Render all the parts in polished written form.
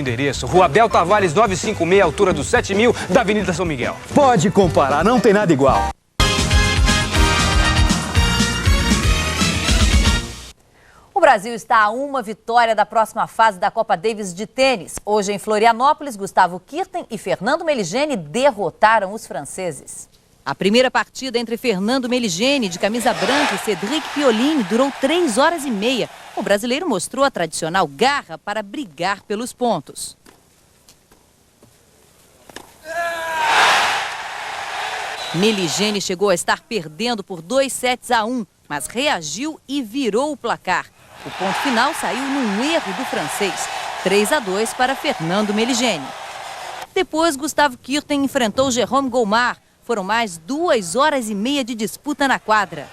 endereço. Rua Abel Tavares 956, altura do 7000, da Avenida São Miguel. Pode comparar, não tem nada igual. O Brasil está a uma vitória da próxima fase da Copa Davis de tênis. Hoje em Florianópolis, Gustavo Kuerten e Fernando Meligeni derrotaram os franceses. A primeira partida entre Fernando Meligeni, de camisa branca, e Cédric Pioline durou 3 horas e meia. O brasileiro mostrou a tradicional garra para brigar pelos pontos. Meligeni chegou a estar perdendo por 2-1, mas reagiu e virou o placar. O ponto final saiu num erro do francês, 3-2 para Fernando Meligeni. Depois, Gustavo Kuerten enfrentou Jérôme Goulmart. Foram mais 2 horas e meia de disputa na quadra.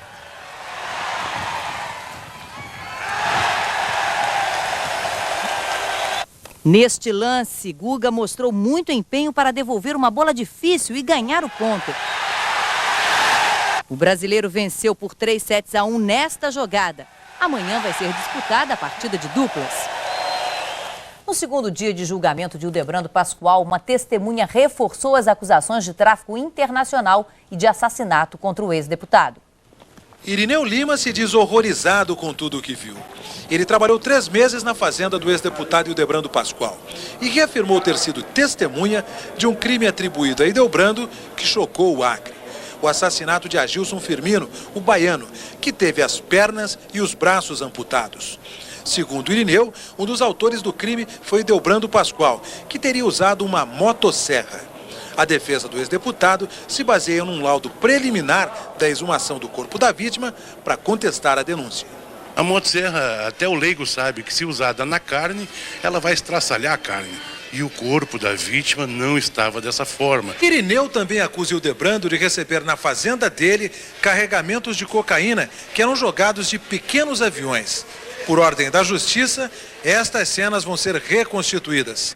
Neste lance, Guga mostrou muito empenho para devolver uma bola difícil e ganhar o ponto. O brasileiro venceu por 3-1 nesta jogada. Amanhã vai ser disputada a partida de duplas. No segundo dia de julgamento de Ildebrando Pascoal, uma testemunha reforçou as acusações de tráfico internacional e de assassinato contra o ex-deputado. Irineu Lima se diz horrorizado com tudo o que viu. Ele trabalhou 3 meses na fazenda do ex-deputado Ildebrando Pascoal e reafirmou ter sido testemunha de um crime atribuído a Ildebrando que chocou o Acre. O assassinato de Agilson Firmino, o baiano, que teve as pernas e os braços amputados. Segundo Irineu, um dos autores do crime foi Ildebrando Pascoal, que teria usado uma motosserra. A defesa do ex-deputado se baseia num laudo preliminar da exumação do corpo da vítima para contestar a denúncia. A motosserra, até o leigo sabe que se usada na carne, ela vai estraçalhar a carne. E o corpo da vítima não estava dessa forma. Irineu também acusa Ildebrando de receber na fazenda dele carregamentos de cocaína que eram jogados de pequenos aviões. Por ordem da Justiça, estas cenas vão ser reconstituídas.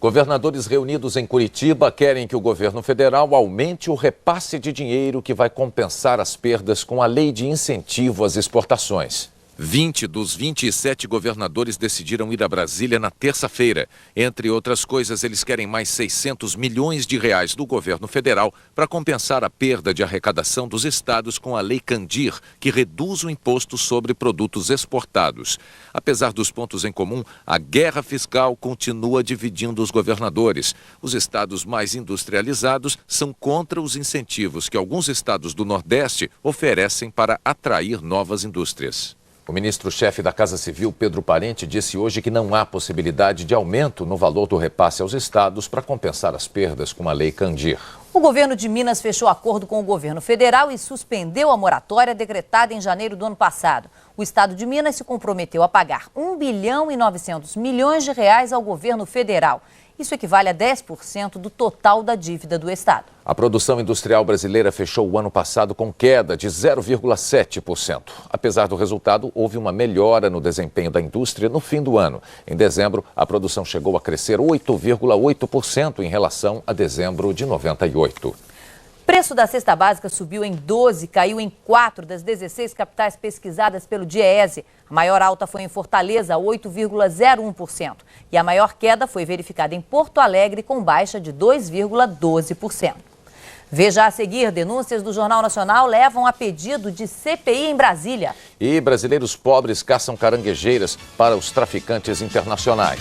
Governadores reunidos em Curitiba querem que o governo federal aumente o repasse de dinheiro que vai compensar as perdas com a lei de incentivo às exportações. 20 dos 27 governadores decidiram ir a Brasília na terça-feira. Entre outras coisas, eles querem mais 600 milhões de reais do governo federal para compensar a perda de arrecadação dos estados com a Lei Candir, que reduz o imposto sobre produtos exportados. Apesar dos pontos em comum, a guerra fiscal continua dividindo os governadores. Os estados mais industrializados são contra os incentivos que alguns estados do Nordeste oferecem para atrair novas indústrias. O ministro-chefe da Casa Civil, Pedro Parente, disse hoje que não há possibilidade de aumento no valor do repasse aos estados para compensar as perdas com a Lei Candir. O governo de Minas fechou acordo com o governo federal e suspendeu a moratória decretada em janeiro do ano passado. O estado de Minas se comprometeu a pagar 1 bilhão e 900 milhões de reais ao governo federal. Isso equivale a 10% do total da dívida do estado. A produção industrial brasileira fechou o ano passado com queda de 0,7%. Apesar do resultado, houve uma melhora no desempenho da indústria no fim do ano. Em dezembro, a produção chegou a crescer 8,8% em relação a dezembro de 98. O preço da cesta básica subiu em 12, caiu em 4 das 16 capitais pesquisadas pelo DIEESE. A maior alta foi em Fortaleza, 8,01%. E a maior queda foi verificada em Porto Alegre, com baixa de 2,12%. Veja a seguir, denúncias do Jornal Nacional levam a pedido de CPI em Brasília. E brasileiros pobres caçam caranguejeiras para os traficantes internacionais.